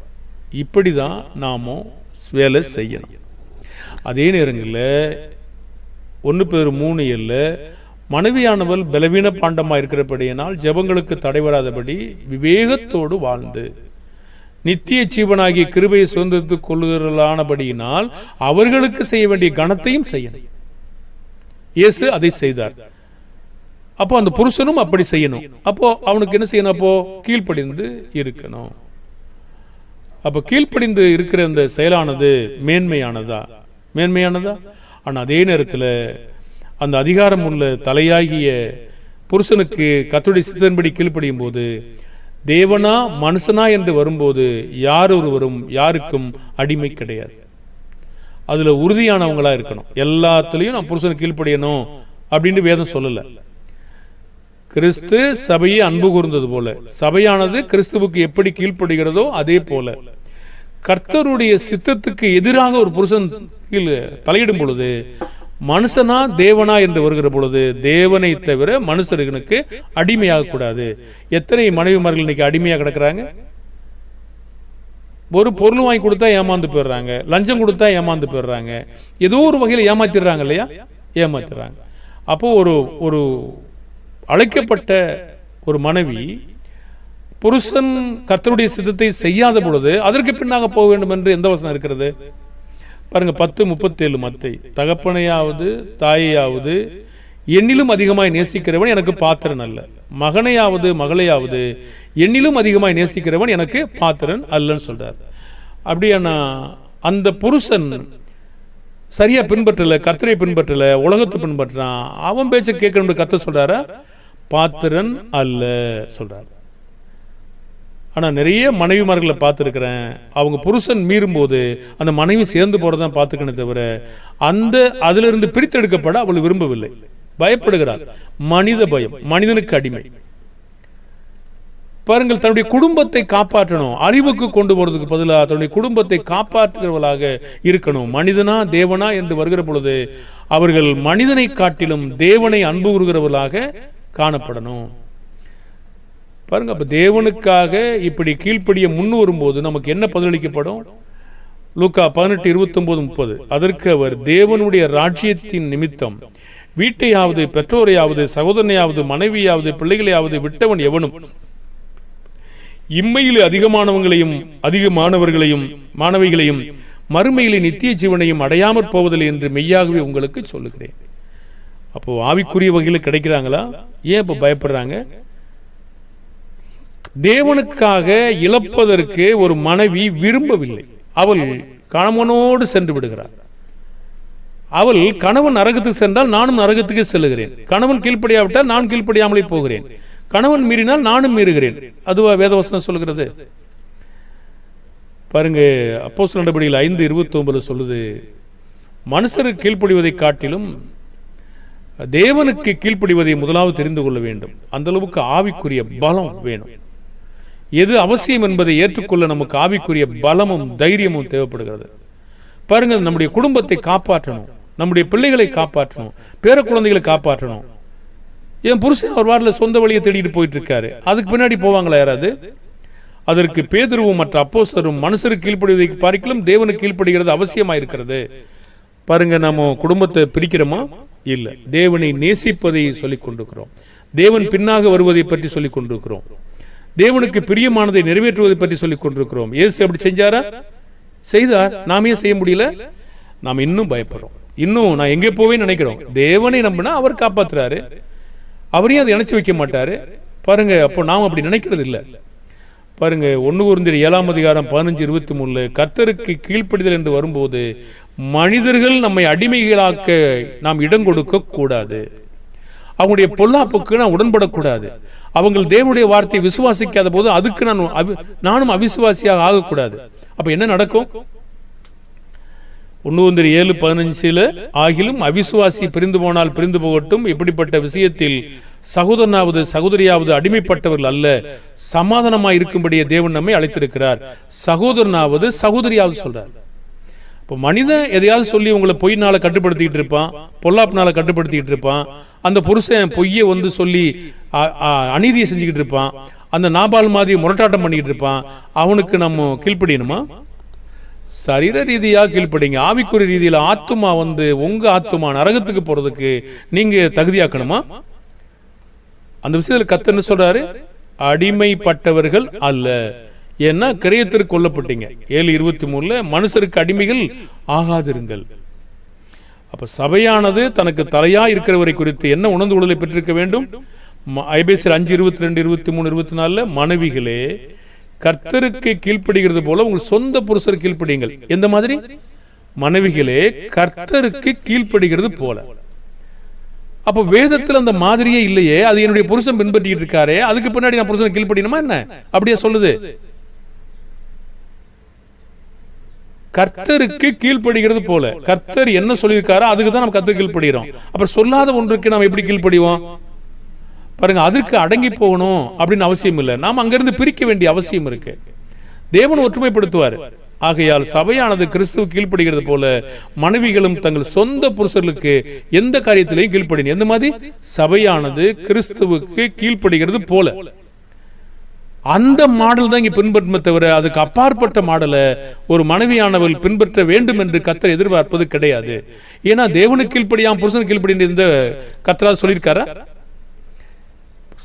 இப்படிதான் நாம வேலை செய்யணும். அதே நேரங்களில் 1 பேதுரு 3:7 மனைவியானவள் பலவீன பாண்டமா இருக்கிறபடியினால் ஜெபங்களுக்கு தடை வராதபடி விவேகத்தோடு வாழ்ந்து நித்திய ஜீவனாகிய கிருபையை சுதந்திரத்துக் கொள்ளுகிறானபடியினால் அவர்களுக்கு செய்ய வேண்டிய கனத்தையும் செய்யணும். இயேசு அதை செய்தார். அப்போ அந்த புருஷனும் அப்படி செய்யணும். அப்போ அவனுக்கு என்ன செய்யணும்? அப்போ கீழ்ப்படிந்து இருக்கணும். அப்ப கீழ்ப்படிந்து இருக்கிற அந்த செயலானது மேன்மையானதா? ஆனா அதே நேரத்தில் அந்த அதிகாரம் உள்ள தலையாகிய புருஷனுக்கு கர்த்தருடைய சித்தத்தின்படி கீழ்ப்படியும் போது தேவனா மனுஷனா என்று வரும்போது யார் ஒருவரும் யாருக்கும் அடிமை கிடையாது. அதுல உறுதியானவங்களா இருக்கணும். எல்லாத்துலயும் நான் புருஷனுக்கு கீழ்ப்படியணும் அப்படின்னு வேதம் சொல்லல. கிறிஸ்து சபையை அன்பு கூர்ந்தது போல சபையானது கிறிஸ்துவுக்கு எப்படி கீழ்ப்படுகிறதோ அதே போல கர்த்தருடைய சித்தத்துக்கு எதிராக ஒரு புருஷன் தலையிடும் பொழுது மனுஷனா தேவனா என்று வருகிற பொழுது தேவனை தவிர மனுஷர்களுக்கு அடிமையாக கூடாது. எத்தனை மனைவிமார்கள் இன்னைக்கு அடிமையாக கிடக்குறாங்க? ஒரு பொருள் வாங்கி கொடுத்தா ஏமாந்து போயிடுறாங்க, லஞ்சம் கொடுத்தா ஏமாந்து போயிடுறாங்க, ஏதோ ஒரு வகையில் ஏமாத்திடுறாங்க இல்லையா? ஏமாத்திடுறாங்க. அப்போ ஒரு அழைக்கப்பட்ட ஒரு மனைவி புருஷன் கர்த்தருடைய சித்தத்தை செய்யாத பொழுது அதற்கு பின்னாக போக வேண்டும் என்று எந்த வசனம் இருக்கிறது? பாருங்க, 10:37 மத்தை. தகப்பனையாவது தாயையாவது என்னிலும் அதிகமாய் நேசிக்கிறவன் எனக்கு பாத்திரன் அல்ல, மகனையாவது மகளையாவது என்னிலும் அதிகமாய் நேசிக்கிறவன் எனக்கு பாத்திரன் அல்லன்னு சொல்றார். அப்படியானா அந்த புருஷன் சரியா பின்பற்றல, கர்த்தரை பின்பற்றல, உலகத்தை பின்பற்றான், அவன் பேச்ச கேட்கணும் கர்த்தர் சொல்றாரா? பாத்திரன் அல்ல சொல்றார். ஆனா நிறைய மனைவிமார்களை பார்த்துருக்கிறேன், அவங்க புருஷன் மீறும் போது அந்த மனைவி சேர்ந்து போறதான் பார்த்துக்கணும் தவிர அதுல இருந்து பிரித்தெடுக்கப்பட அவள் விரும்பவில்லை, பயப்படுகிறார். மனித பயம், மனிதனுக்கு அடிமை. பாருங்கள், தன்னுடைய குடும்பத்தை காப்பாற்றணும், அழிவுக்கு கொண்டு போறதுக்கு பதிலாக தன்னுடைய குடும்பத்தை காப்பாற்றுகிறவர்களாக இருக்கணும். மனிதனா தேவனா என்று வருகிற பொழுது அவர்கள் மனிதனை காட்டிலும் தேவனை அன்பு கூறுகிறவர்களாக காணப்படணும். பாருங்க, அப்ப தேவனுக்காக இப்படி கீழ்ப்படிய முன்னு வரும்போது நமக்கு என்ன பதிலளிக்கப்படும்? லூக்கா 18:29-30 அதற்கு அவர் தேவனுடைய ராஜ்யத்தின் நிமித்தம் வீட்டையாவது பெற்றோரையாவது சகோதரனையாவது மனைவியாவது பிள்ளைகளையாவது விட்டவன் எவனும் இம்மையிலே அதிகமானவங்களையும் அதிகமானவர்களையும் மாணவிகளையும் மறுமையிலே நித்திய ஜீவனையும் அடையாமற் போவதில்லை என்று மெய்யாகவே உங்களுக்கு சொல்லுகிறேன். அப்போ ஆவிக்குரிய வகையில் கிடைக்கிறாங்களா? ஏன் இப்ப பயப்படுறாங்க? தேவனுக்காக இழப்பதற்கு ஒரு மனைவி விரும்பவில்லை. அவள் கணவனோடு சென்று விடுகிறார். அவள் கணவன் நரகத்துக்கு சென்றால் நானும் நரகத்துக்கு செல்லுகிறேன், கணவன் கீழ்ப்படியாவிட்டால் நான் கீழ்ப்படியாமலே போகிறேன், கணவன் மீறினால் நானும் மீறுகிறேன். அதுவா வேதவசனம் சொல்லுகிறது? பாருங்க, அப்போஸ்தலர் நடபடிகள் 5:29 சொல்லுது, மனுஷருக்கு கீழ்ப்படிவதை காட்டிலும் தேவனுக்கு கீழ்ப்படிவதை முதலாவது தெரிந்து கொள்ள வேண்டும். அந்த அளவுக்கு ஆவிக்குரிய பலம் வேணும். எது அவசியம் என்பதை ஏற்றுக்கொள்ள நமக்கு ஆவிக்குரிய பலமும் தைரியமும் தேவைப்படுகிறது. பாருங்க, நம்முடைய குடும்பத்தை காப்பாற்றணும், நம்முடைய பிள்ளைகளை காப்பாற்றணும், பேர குழந்தைகளை காப்பாற்றணும். என் புருஷன் அவர் வாரில் சொந்த வழியை தேடிட்டு போயிட்டு இருக்காரு, அதுக்கு பின்னாடி போவாங்களா யாராவது? அதற்கு பேதுருவும் மற்ற அப்போஸ்தலரும் மனுஷருக்கு கீழ்ப்படிவதை பார்க்கிலும் தேவனுக்கு கீழ்ப்படுகிறது அவசியமா இருக்கிறது. பாருங்க, நம்ம குடும்பத்தை பிரிக்கிறோமா? இல்ல. தேவனை நேசிப்பதை சொல்லிக் கொண்டிருக்கிறோம், தேவன் பின்னாக வருவதை பற்றி சொல்லிக் கொண்டிருக்கிறோம், தேவனுக்கு பிரியமானதை நிறைவேற்றுவதை பற்றி சொல்லிக் கொண்டிருக்கிறோம். இயேசு அப்படி செஞ்சாரா? செய்தார். நாமே செய்ய முடியல. நாம் இன்னும் பயப்படுறோம், இன்னும் நான் எங்கே போவேன்னு நினைக்கிறோம். தேவனை நம்பினா அவர் காப்பாத்துறாரு, அவரையும் அதை நினைச்சு வைக்க மாட்டாரு. பாருங்க, அப்போ நாம் அப்படி நினைக்கிறது இல்லை. பாருங்க, 1 கொரிந்தியர் 7:15-23 கர்த்தருக்கு கீழ்ப்படிதல் என்று வரும்போது மனிதர்கள் நம்மை அடிமைகளாக்க நாம் இடம் கொடுக்க கூடாது, அவங்களுடைய பொல்லாப்புக்கு நான் உடன்படக்கூடாது, அவங்க தேவனுடைய வார்த்தையை விசுவாசிக்காத போது அதுக்கு நானும் அவிசுவாசியாக ஆகக்கூடாது. அப்ப என்ன நடக்கும்? 1 கொரிந்தியர் 7:15 ஆகிலும் அவிசுவாசி பிரிந்து போனால் பிரிந்து போகட்டும், இப்படிப்பட்ட விஷயத்தில் சகோதரனாவது சகோதரியாவது அடிமைப்பட்டவர்கள் அல்ல, சமாதானமாய் இருக்கும்படியே தேவன் நம்மை அழைத்திருக்கிறார். சகோதரனாவது சகோதரியாவது சொல்றார். இப்போ மனிதன் எதையாவது சொல்லி உங்களை பொய்னால கட்டுப்படுத்திக்கிட்டு இருப்பான், பொல்லாப்புனால கட்டுப்படுத்திக்கிட்டு இருப்பான். அந்த புருஷன் பொய்யை வந்து சொல்லி அநீதியை செஞ்சுக்கிட்டு இருப்பான், அந்த நாபால் மாதிரி முரட்டாட்டம் பண்ணிக்கிட்டு இருப்பான். அவனுக்கு நம்ம கீழ்ப்படியணுமா? சரீர ரீதியாக கீழ்ப்படிங்க, ஆவிக்குரிய ரீதியில் ஆத்துமா வந்து உங்க ஆத்துமா நரகத்துக்கு போறதுக்கு நீங்க தகுதியாக்கணுமா? அந்த விஷயத்தில் கர்த்தர் என்ன சொல்றாரு? அடிமைப்பட்டவர்கள் அல்ல. ஏன்னா கிரயத்திற்கு கொல்லப்பட்டீங்க. 7:23 மனுஷருக்கு அடிமைகள் ஆகாதிருங்கள். அப்ப சபையானது தனக்கு தலையா இருக்கிறவரை குறித்து என்ன உணர்ந்து கொள்ளலை பெற்றிருக்க வேண்டும்? எபேசியர் 5:22-23-24 மனைவிகளே கர்த்தருக்கு கீழ்ப்படுகிறது போல உங்கள் சொந்த புருஷர் கீழ்ப்படியுங்கள். எந்த மாதிரி? மனைவிகளே கர்த்தருக்கு கீழ்ப்படுகிறது போல. அப்ப வேதத்தில் அந்த மாதிரியே இல்லையே, அது என்னுடைய புருஷன் பின்பற்றிட்டு இருக்காரே, அதுக்கு பின்னாடி நான் புருஷன் கீழ்ப்படியணுமா என்ன? அப்படியே சொல்லுது. கர்த்தருக்கு கீழ்ப்படுகிறது போல. கர்த்தர் என்ன சொல்லியிருக்காரோ அதுக்கு தான் நம்ம கர்த்தர் கீழ்ப்படுகிறோம். அப்புறம் சொல்லாத ஒன்றுக்கு நாம் எப்படி கீழ்ப்படிவோம்? பாருங்க, அதற்கு அடங்கி போகணும் அப்படின்னு அவசியம் இல்லை. நாம் அங்கிருந்து பிரிக்க வேண்டிய அவசியம் இருக்கு. தேவன் ஒற்றுமைப்படுத்துவார். ஆகையால் சபையானது கிறிஸ்துவ கீழ்ப்படுகிறது போல மனைவிகளும் தங்கள் சொந்த புருஷர்களுக்கு எந்த காரியத்திலையும் கீழ்ப்படின. எந்த மாதிரி? சபையானது கிறிஸ்துவுக்கு கீழ்ப்படுகிறது போல. அந்த மாடல் தான் இங்க பின்பற்ற தவிர அதுக்கு அப்பாற்பட்ட மாடலை ஒரு மனைவியானவள் பின்பற்ற வேண்டும் என்று கர்த்தர் எதிர்பார்ப்பது கிடையாது. ஏன்னா தேவனுக்கு கீழ்ப்படியாம புருஷனுக்கு கீழ்ப்படி இருந்த கர்த்தரால் சொல்லியிருக்காரா?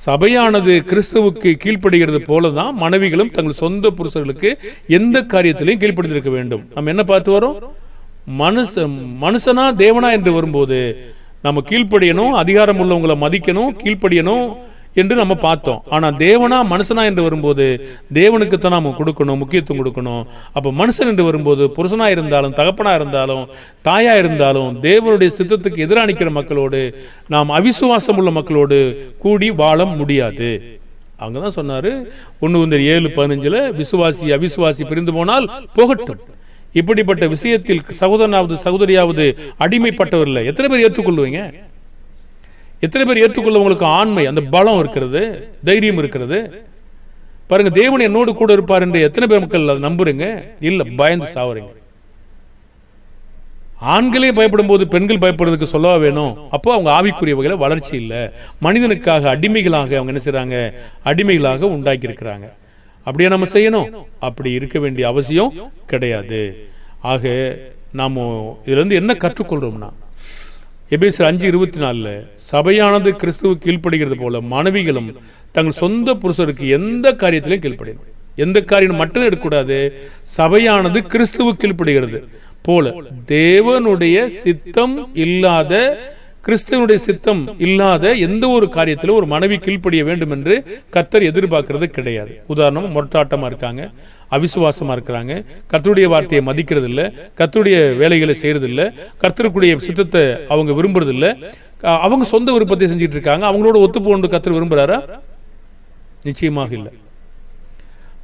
சபையானது கிறிஸ்துவுக்கு கீழ்ப்படுகிறது போலதான் மனைவிகளும் தங்கள் சொந்த புருஷர்களுக்கு எந்த காரியத்திலையும் கீழ்ப்படிந்திருக்க வேண்டும். நம்ம என்ன பார்த்து வரோம்? மனுஷனா தேவனா என்று வரும்போது நம்ம கீழ்ப்படியணும், அதிகாரம் உள்ளவங்களை மதிக்கணும், கீழ்ப்படியணும் என்று நம்ம பார்த்தோம். ஆனா தேவனா மனுஷனா என்று வரும்போது தேவனுக்கு தான் நாம கொடுக்கணும், முக்கியத்துவம் கொடுக்கணும். அப்ப மனுஷன் என்று வரும்போது புருஷனா இருந்தாலும் தகப்பனா இருந்தாலும் தாயா இருந்தாலும் தேவனுடைய சித்தத்துக்கு எதிராக நிற்கிற மக்களோடு நாம் அவிசுவாசம் உள்ள மக்களோடு கூடி வாழ முடியாது. அவங்கதான் சொன்னாரு 1 கொரிந்தியர் 7:15 விசுவாசி அவிசுவாசி பிரிந்து போனால் போகட்டும், இப்படிப்பட்ட விஷயத்தில் சகோதரனாவது சகோதரியாவது அடிமைப்பட்டவர் இல்லை. எத்தனை பேர் ஏற்றுக்கொள்வீங்க? எத்தனை பேர் ஏற்றுக்கொள்ள உங்களுக்கு ஆண்மை அந்த பலம் இருக்கிறது, தைரியம் இருக்கிறது? பாருங்க, தேவன் என்னோடு கூட இருப்பார் என்று எத்தனை பேர் மக்கள் அதை நம்புறீங்க? இல்ல, பயந்து சாவறீங்க. ஆண்களே பயப்படும் போது பெண்கள் பயப்படுறதுக்கு சொல்லவா வேணும்? அப்போ அவங்க ஆவிக்குரிய வகையில வளர்ச்சி இல்லை. மனிதனுக்காக அடிமைகளாக அவங்க என்ன செய்றாங்க? அடிமைகளாக உண்டாக்கி இருக்கிறாங்க. அப்படியே நம்ம செய்யணும்? அப்படி இருக்க வேண்டிய அவசியம் கிடையாது. ஆக நாம இதுல இருந்து என்ன கற்றுக்கொள்றோம்னா, எபேசியர் 5:24 சபையானது கிறிஸ்துவுக்கு கீழ்ப்படுகிறது போல மனைவிகளும் தங்கள் சொந்த புருஷருக்கு எந்த காரியத்திலையும் கீழ்ப்படியணும். எந்த காரியம் மட்டும் எடுக்கக்கூடாது. சபையானது கிறிஸ்துவுக்கு கீழ்ப்படுகிறது போல தேவனுடைய சித்தம் இல்லாத கிறிஸ்துவனுடைய சித்தம் இல்லாத எந்த ஒரு காரியத்திலும் ஒரு மனைவி கீழ்ப்படிய வேண்டும் என்று கர்த்தர் எதிர்பார்க்கிறது கிடையாது. உதாரணம், முரட்டாட்டமா இருக்காங்க, அவிசுவாசமா இருக்கிறாங்க, கர்த்தருடைய வார்த்தையை மதிக்கிறது இல்லை, கர்த்தருடைய வேலைகளை செய்யறது இல்லை, கர்த்தருக்குடைய சித்தத்தை அவங்க விரும்புறது இல்லை, அவங்க சொந்த விருப்பத்தை செஞ்சுட்டு இருக்காங்க. அவங்களோட ஒத்து போன்று கர்த்தர் விரும்புறாரா? நிச்சயமாக இல்லை.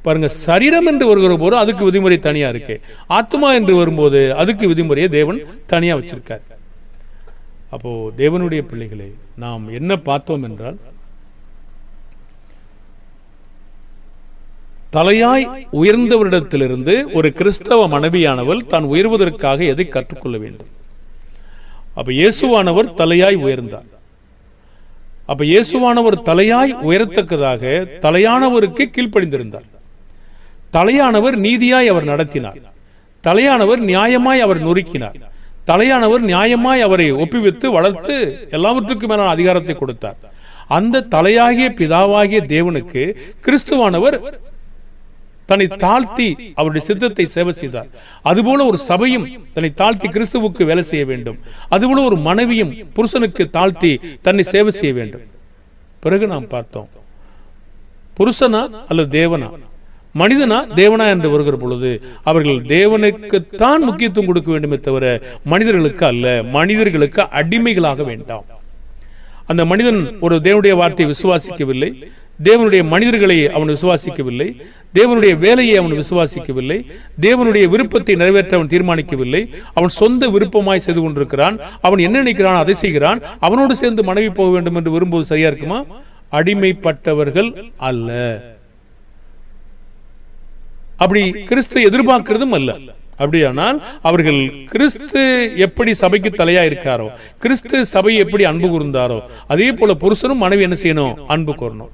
பாருங்க, சரீரம் என்று வருகிற போது அதுக்கு விதிமுறை தனியா இருக்கு. ஆத்மா என்று வரும்போது அதுக்கு விதிமுறையை தேவன் தனியா வச்சிருக்கார். அப்போ தேவனுடைய பிள்ளைகளை நாம் என்ன பார்த்தோம் என்றால், தலையாய் உயர்ந்தவரிடத்திலிருந்து ஒரு கிறிஸ்தவ மனைவியானவள் தான் உயர்வதற்காக எதை கற்றுக்கொள்ள வேண்டும்? அப்ப இயேசுவானவர் தலையாய் உயர்ந்தார். அப்ப இயேசுவானவர் தலையாய் உயரத்தக்கதாக தலையானவருக்கு கீழ்ப்படிந்திருந்தார். தலையானவர் நீதியாய் அவர் நடத்தினார். தலையானவர் நியாயமாய் அவர் நொறுக்கினார். தலையானவர் நியாயமாய் அவரை ஒப்புவித்து வளர்த்து எல்லாவற்றுக்கும் மேலான அதிகாரத்தை கொடுத்தார். அந்த தலையாகிய பிதாவாகிய தேவனுக்கு கிறிஸ்துவானவர் தன்னை தாழ்த்தி அவருடைய சித்தத்தை சேவை செய்தார். அதுபோல ஒரு சபையும் தன்னை தாழ்த்தி கிறிஸ்துவுக்கு வேலை செய்ய வேண்டும். அதுபோல ஒரு மனைவியும் புருஷனுக்கு தாழ்த்தி தன்னை சேவை செய்ய வேண்டும். பிறகு நாம் பார்த்தோம், புருஷனா அல்லது தேவனா, மனிதனா தேவனா என்று வருகிற பொழுது அவர்கள் தேவனுக்குத்தான் முக்கியத்துவம் கொடுக்க வேண்டுமே தவிர மனிதர்களுக்கு அல்ல. மனிதர்களுக்கு அடிமைகளாக வேண்டாம். அந்த மனிதன் ஒரு தேவனுடைய வார்த்தையை விசுவாசிக்கவில்லை, தேவனுடைய மனிதர்களை அவன் விசுவாசிக்கவில்லை, தேவனுடைய வேலையை அவன் விசுவாசிக்கவில்லை, தேவனுடைய விருப்பத்தை நிறைவேற்ற அவன் தீர்மானிக்கவில்லை. அவன் சொந்த விருப்பமாய் செய்து கொண்டிருக்கிறான். அவன் என்ன நினைக்கிறான் அதை செய்கிறான். அவனோடு சேர்ந்து மனைவி போக வேண்டும் என்று விரும்புவது சரியா இருக்குமா? அடிமைப்பட்டவர்கள் அல்ல. அப்படி கிறிஸ்து எதிர்பார்க்கிறதும் அல்ல. அப்படியானால் அவர்கள் கிறிஸ்து எப்படி சபைக்கு தலையா இருக்காரோ, கிறிஸ்து சபையை எப்படி அன்பு கூர்ந்தாரோ, அதே போல புருஷனும் மனைவி என்ன செய்யணும்? அன்பு கூறணும்.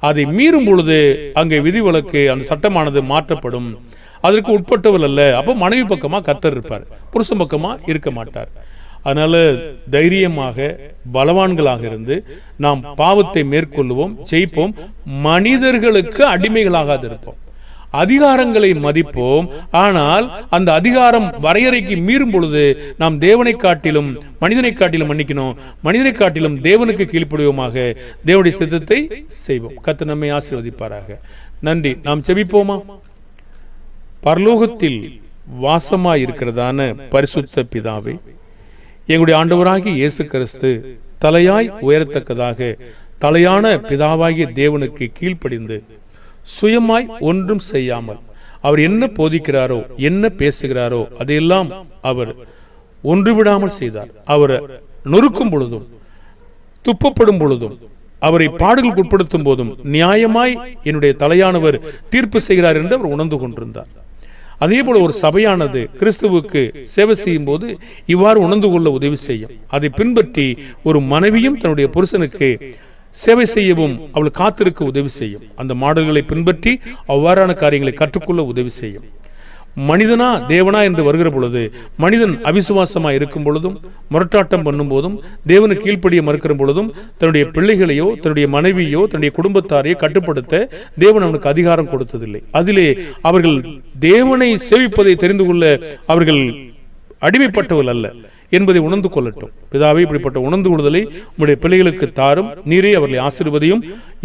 அதை மீறும் பொழுது அங்கே விதிவிலக்கு, அந்த சட்டமானது மாற்றப்படும். அதற்கு உட்பட்டவள் அல்ல. அப்போ மனைவி பக்கமா கர்த்தர் இருப்பார், புருஷன் பக்கமா இருக்க மாட்டார். அதனால தைரியமாக பலவான்களாக இருந்து நாம் பாவத்தை மேற்கொள்வோம், ஜெயிப்போம். மனிதர்களுக்கு அடிமைகளாக இருப்போம். அதிகாரங்களை மதிப்போம். ஆனால் அந்த அதிகாரம் வரையறைக்கு மீறும் பொழுது நாம் தேவனை காட்டிலும் மனிதனை காட்டிலும் மன்னிக்கணும், மனிதனை காட்டிலும் தேவனுக்கு கீழ்ப்படுவோமாக தேவனுடைய சித்தத்தை செய்வோம். கர்த்தர் நம்மை ஆசீர்வதிப்பாராக. நன்றி. நாம் செபிப்போமா? பரலோகத்தில் வாசமாய் இருக்கிறதான பரிசுத்த பிதாவே, எங்களுடைய ஆண்டவராகிய இயேசு கிறிஸ்து தலையாய் உயரத்தக்கதாக தலையான பிதாவாகிய தேவனுக்கு கீழ்ப்படிந்து சுயமாய் ஒன்றும் செய்யாமல் அவர் என்ன போதிக்கிறாரோ, என்ன பேசுகிறாரோ அதையெல்லாம் அவர் ஒன்றுவிடாமல் செய்தார். அவர் நொறுக்கும் பொழுதும், துப்பப்படும் பொழுதும், அவரை பாடுகளுக்கு உட்படுத்தும் போதும் நியாயமாய் என்னுடைய தலையானவர் தீர்ப்பு செய்கிறார் என்று அவர் உணர்ந்து கொண்டிருந்தார். அதே போல ஒரு சபையானது கிறிஸ்துவுக்கு சேவை செய்யும் போது இவ்வாறு உணர்ந்து கொள்ள உதவி செய்யும். அதை பின்பற்றி ஒரு மனைவியும் தன்னுடைய புருஷனுக்கு சேவை செய்யவும் அவள் காத்திருக்க உதவி செய்யும். அந்த மாடல்களை பின்பற்றி அவ்வாறான காரியங்களை கற்றுக்கொள்ள உதவி செய்யும். மனிதனா தேவனா என்று வருகிற பொழுது, மனிதன் அவிசுவாசமா இருக்கும் பொழுதும், முரட்டாட்டம் பண்ணும் போதும், தேவனுக்கு கீழ்ப்படிய மறுக்கிற பொழுதும், தன்னுடைய பிள்ளைகளையோ தன்னுடைய மனைவியோ தன்னுடைய குடும்பத்தாரையோ கட்டுப்படுத்த தேவன் அவனுக்கு அதிகாரம் கொடுத்ததில்லை. அதிலே அவர்கள் தேவனை சேவிப்பதை தெரிந்து கொள்ள அவர்கள் அடிமைப்பட்டவர்கள் அல்ல என்பதை உணர்ந்து கொள்ளட்டும். பிதாவே, இப்படிப்பட்ட உணர்ந்து கொள்ளுதலை உங்களுடைய பிள்ளைகளுக்கு தாரும். நீரே அவர்களை ஆசீர்வதியும்.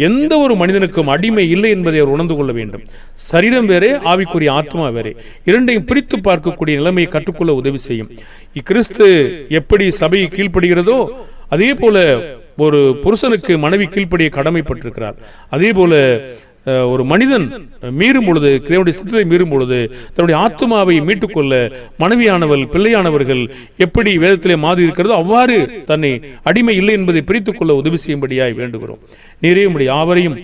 எந்த ஒரு மனிதனுக்கும் அடிமை இல்லை என்பதை அவர் உணர்ந்து கொள்ள வேண்டும். சரீரம் வேறே, ஆவிக்குரிய ஆத்மா வேறே. இரண்டையும் பிரித்து பார்க்கக்கூடிய நிலைமையை கற்றுக்கொள்ள உதவி செய்யும். இக்கிறிஸ்து எப்படி சபையை கீழ்ப்படுகிறதோ அதே போல ஒரு புருஷனுக்கு மனைவி கீழ்ப்படிய கடமைப்பட்டிருக்கிறார். அதே போல ஒரு மனிதன் மீறும் பொழுது, தேவனுடைய சித்தத்தை மீறும் பொழுது தன்னுடைய ஆத்மாவை மீட்டுக்கொள்ள மனைவியானவள், பிள்ளையானவர்கள் எப்படி வேதத்திலே மாதிரி இருக்கிறதோ அவ்வாறு தன்னை அடிமை இல்லை என்பதை பிரித்துக் கொள்ள உதவி செய்யும்படியாய் வேண்டுகிறோம். நீரே உம்முடைய யாவரையும்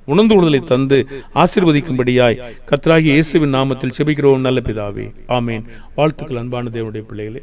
உணர்ந்து கொள்ளுதலை தந்து ஆசீர்வதிக்கும்படியாய் கர்த்தராகிய இயேசுவின் நாமத்தில் செபிக்கிறோம் நல்ல பிதாவே, ஆமேன். வாழ்த்துக்கள் அன்பான தேவனுடைய பிள்ளைகளே.